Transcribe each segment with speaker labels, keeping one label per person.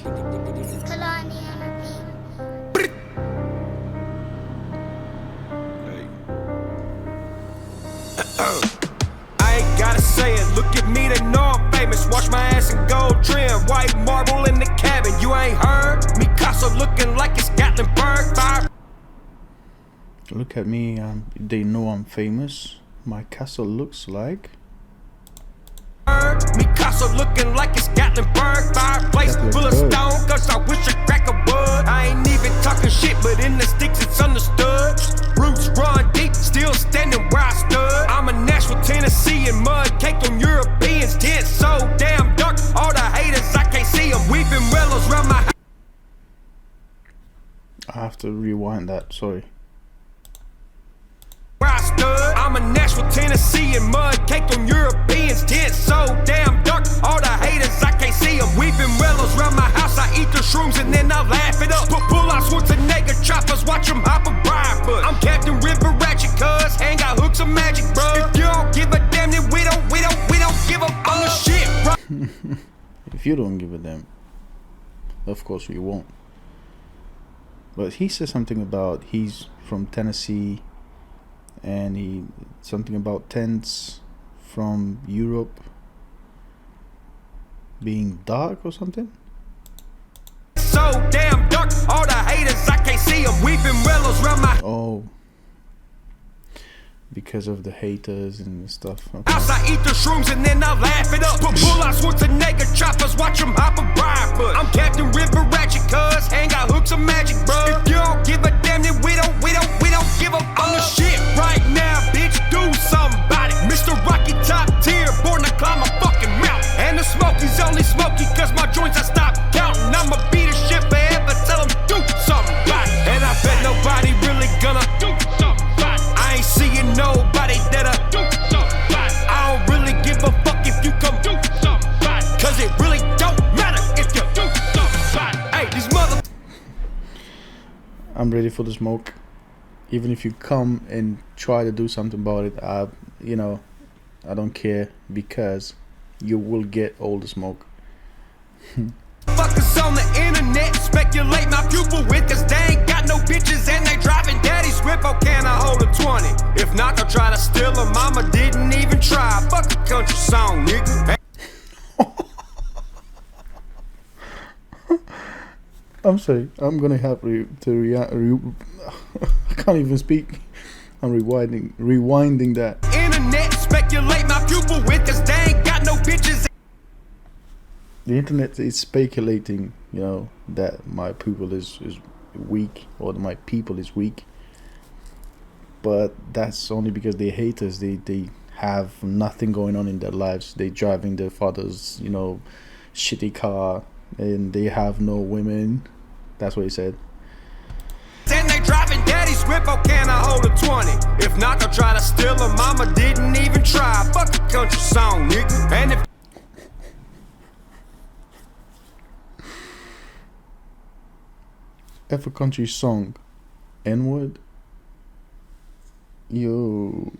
Speaker 1: I ain't gotta say it, look at me, they know I'm famous. Wash my ass in gold trim, white marble in the cabin. You ain't heard? Mikasa looking like it's Gatlinburg fire.
Speaker 2: Look at me, they know I'm famous. My castle looks like
Speaker 1: Mikasa looking like it's Gatlinburg fireplace full of stone, cause I wish I crack a wood. I ain't even talking shit, but in the sticks it's understood. Roots run deep, still standing where I stood. I'm a Nashville, Tennessee, and mud caked on Europeans. Tent so damn dark, all the haters, I can't see them. Weeping willows round my house.
Speaker 2: I have to rewind that, sorry.
Speaker 1: Where I stood, I'm a Nashville, Tennessee, and mud caked on Europeans. Tent so damn dark, all the haters, I can't see them. Weeping willows round my house, I eat the shrooms and then I laugh it up. Pull out Schwarzenegger choppers, watch them hop a bribe. But I'm Captain River Ratchet, cuz hang out hooks of magic, bro. If you don't give a damn, then we don't give a fuck. I'm the shit, bro.
Speaker 2: If you don't give a damn, of course we won't. But he said something about he's from Tennessee, and he something about tents from Europe being dark or something.
Speaker 1: So damn dark, all the haters, I can't see them. Weeping willows round my
Speaker 2: because of the haters and stuff. Okay.
Speaker 1: house, I eat the shrooms and then I laugh it up. Pull out Schwarzenegger choppers, watch them hop a bribe. But I'm Captain River Ratchet, cuz hang out hooks of magic, bro. If you don't give a damn, then we don't give a fuck. I'm the shit right now, bitch, do something about it. Mr. Rocky top tier, born to climb a fucking mountain. And the smoky's only smoky cause my joints I stopped counting. I'ma be the shit forever, tell them do something about it. And I bet nobody really gonna do something about it. I ain't seeing nobody that'll do something about it. I don't really give a fuck if you come do something about it, cause it really don't matter if you do something about it. Hey, these mother...
Speaker 2: I'm ready for the smoke. Even if you come and try to do something about it, I don't care, because you will get all the smoke.
Speaker 1: Fuckers on the internet speculate my pupil with, cause they ain't got no bitches and they driving daddy's whip. Oh, can I hold a 20? If not, they'll try to steal her. Mama didn't even try. Fuck a country song, nigga.
Speaker 2: I'm sorry, I'm gonna have to I can't even speak. I'm rewinding that.
Speaker 1: Internet speculate my pupil with, cause they ain't got no bitches.
Speaker 2: The internet is speculating, that my pupil is weak, or that my people is weak. But that's only because they hate us. They have nothing going on in their lives. They driving their father's, shitty car, and they have no women. That's what he said.
Speaker 1: And they driving daddy's whip. Oh, can I hold a 20? If not, they'll try to steal her. Mama didn't even try. Fuck a country song, nigga. And
Speaker 2: if a country song, N-word, yo,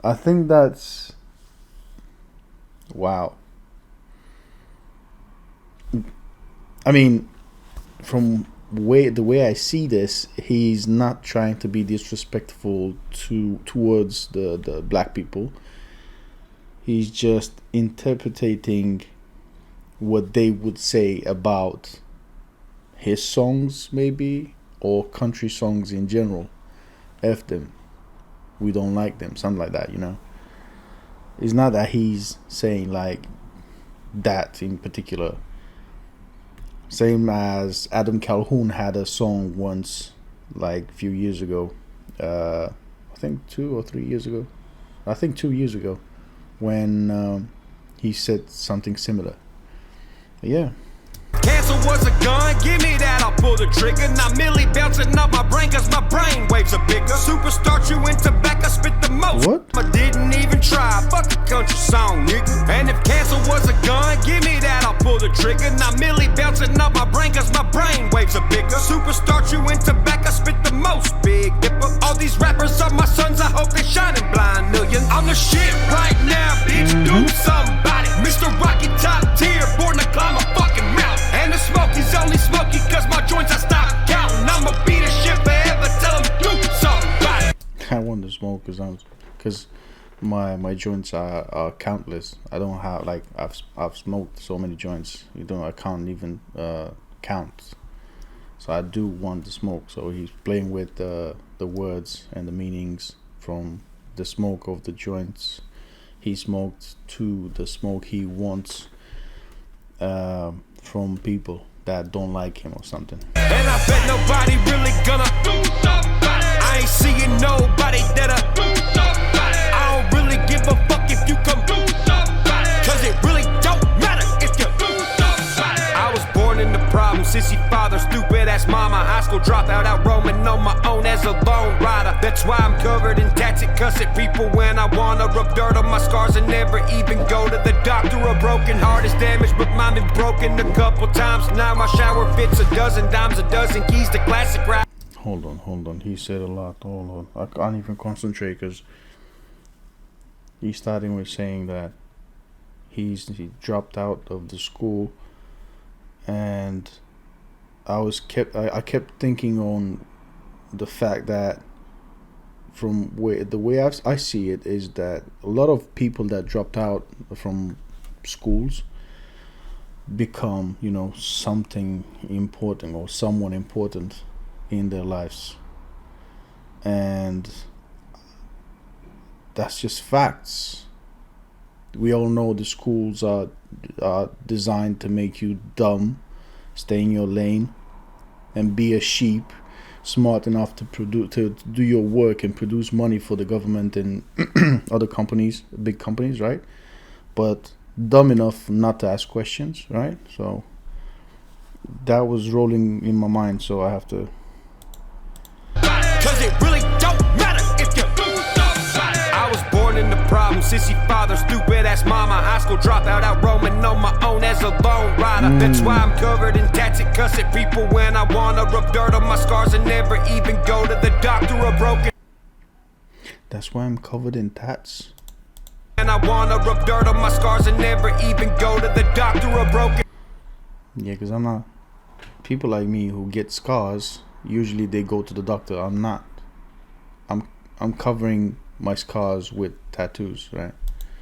Speaker 2: I think that's wow. I mean, from the way I see this, he's not trying to be disrespectful towards the black people. He's just interpreting what they would say about his songs, maybe, or country songs in general. F them, we don't like them, something like that, It's not that he's saying like that in particular. Same as Adam Calhoun had a song once, like a few years ago, I think 2 or 3 years ago, I think 2 years ago, when he said something similar. But yeah.
Speaker 1: Cancer was a gun, give me that, I'll pull the trigger. Now Millie bouncing up my brain, cause my brain waves are bigger. Superstar chewing tobacco, spit the most.
Speaker 2: What?
Speaker 1: I didn't even try, fuck a country song, nigga. And if cancer was a gun, give me that, I'll pull the trigger. Now Millie bouncing up my brain, cause my brain waves are bigger. Superstar chewing tobacco, spit the most, big dipper. All these rappers are my sons, I hope they shining blind millions. I'm the shit right now, bitch, do something about it. Mr. Rocky top tier.
Speaker 2: my joints are countless. I don't have like I've smoked so many joints. I can't even count. So I do want to smoke. So he's playing with the words and the meanings from the smoke of the joints he smoked to the smoke he wants from people that don't like him or something.
Speaker 1: And I bet nobody really gonna do somebody. I ain't seeing nobody that'll do somebody. I don't really give a fuck if you come do somebody. Cause it really don't matter if you do somebody. I was born into problems, sissy father, stupid ass mama, high school dropout, out roaming on my own as a lone rider. That's why I'm covered in tats and cuss at people when I wanna rub dirt on my scars and never even go to the doctor. A broken heart is damaged, but mine been broken a couple times. Now my shower fits a dozen dimes, a dozen keys to classic rap.
Speaker 2: Hold on. He said a lot. Hold on. I can't even concentrate because he's starting with saying that he dropped out of the school, and I kept thinking on the fact that the way I see it is that a lot of people that dropped out from schools become, something important or someone important in their lives, and that's just facts. We all know the schools are designed to make you dumb, stay in your lane, and be a sheep, smart enough to do your work and produce money for the government and other companies, big companies, right? But dumb enough not to ask questions, right? So that was rolling in my mind, so I have to.
Speaker 1: Cause it really don't matter if you do somebody. I was born into problems, sissy father, stupid ass mama, high school dropout, out roaming on my own as a lone rider. That's why I'm covered in tats and cuss at people when I wanna rub dirt on my scars and never even go to the doctor. A broken.
Speaker 2: That's why I'm covered in tats.
Speaker 1: And I wanna rub dirt on my scars and never even go to the doctor. A broken.
Speaker 2: Yeah, because I'm not. People like me who get scars, usually they go to the doctor. I'm not. I'm covering my scars with tattoos, right?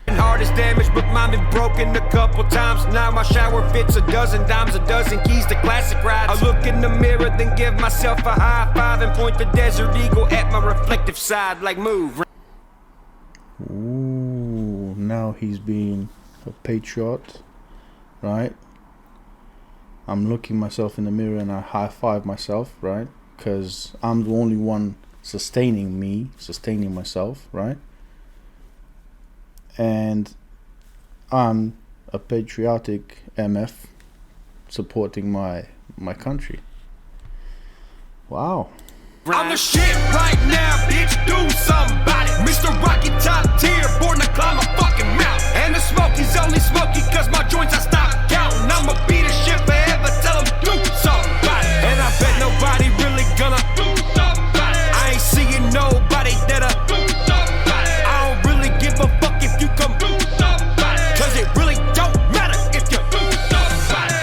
Speaker 1: Heart is damaged, but mine been broken a couple times. Now my shower fits a dozen dimes, a dozen keys to classic rides. I look in the mirror, then give myself a high five and point the Desert Eagle at my reflective side, like move.
Speaker 2: Ooh, now he's being a patriot, right? I'm looking myself in the mirror and I high five myself, right? Because I'm the only one sustaining myself, right? And I'm a patriotic MF supporting my country. Wow.
Speaker 1: I'm the shit right now, bitch, do somebody. Mr. Rocky top tier, born to climb a fucking mountain. And the smoke is only smoky cause my joints I stopped counting. I'ma be the shit forever, tell them do somebody. And I bet nobody really gonna do somebody. I ain't seeing nobody that'll do somebody. I don't really give a fuck if you come do somebody. Cause it really don't matter if you do somebody.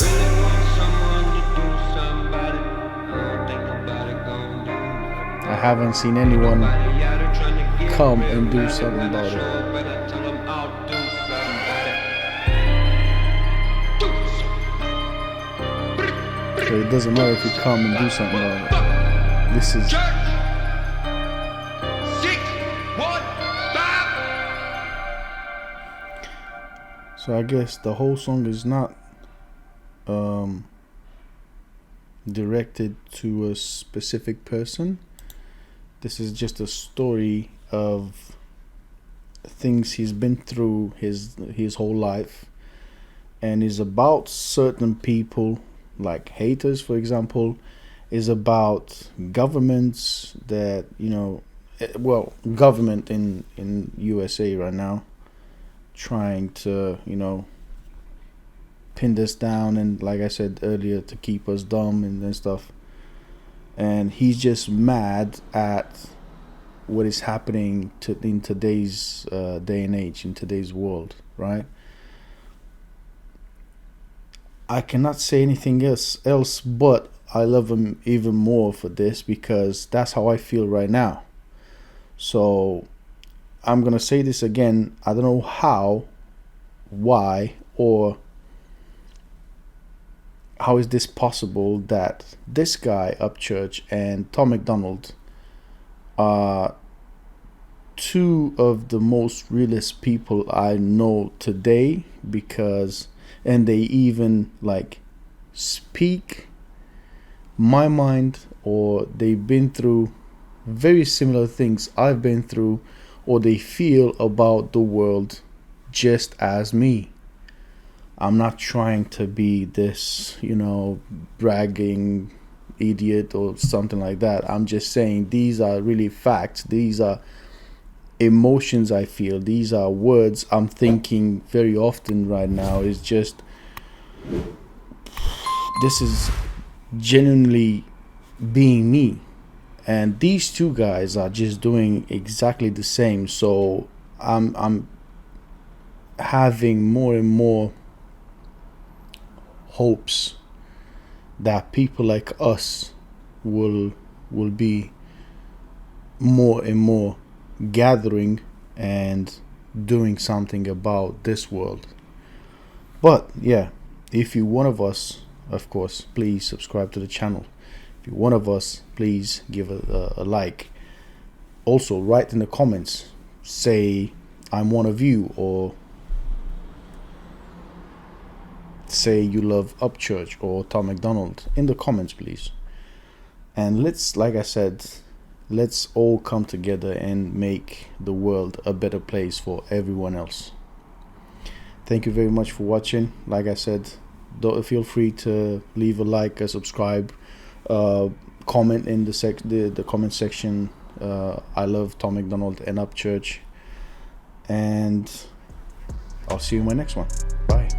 Speaker 3: Really want someone to do somebody. I don't think nobody gon' do nothing.
Speaker 2: I haven't seen anyone
Speaker 3: Nobody out here tryna get
Speaker 2: come
Speaker 3: real
Speaker 2: and do
Speaker 3: money.
Speaker 2: something
Speaker 3: When I
Speaker 2: about
Speaker 3: show
Speaker 2: it.
Speaker 3: up and I tell 'em I'll do somebody. Do something.
Speaker 2: So it doesn't matter if you come and do something about it. This is
Speaker 1: 615.
Speaker 2: so I guess the whole song is not directed to a specific person. This is just a story of things he's been through his whole life, and is about certain people, like haters, for example. Is about governments that, government in USA right now trying to, pin this down, and like I said earlier, to keep us dumb and stuff. And he's just mad at what is happening in today's day and age, in today's world, right? I cannot say anything else, but I love him even more for this, because that's how I feel right now. So I'm gonna say this again. I don't know how, why, or how is this possible that this guy Upchurch and Tom McDonald are two of the most realest people I know today, because and they even like speak my mind, or they've been through very similar things I've been through, or they feel about the world just as me. I'm not trying to be this, bragging idiot or something like that. I'm just saying these are really facts. These are emotions I feel. These are words I'm thinking very often right now. Is just, this is genuinely being me, and these two guys are just doing exactly the same. So I'm having more and more hopes that people like us will be more and more gathering and doing something about this world. But yeah, if you're one of us, of course, please subscribe to the channel. If you're one of us, please give a like. Also, write in the comments, say I'm one of you, or say you love Upchurch or Tom McDonald in the comments, please. And like I said, let's all come together and make the world a better place for everyone else. Thank you very much for watching. Like I said, feel free to leave a like, a subscribe, comment in the comment section. I love Tom McDonald and Upchurch, and I'll see you in my next one. Bye.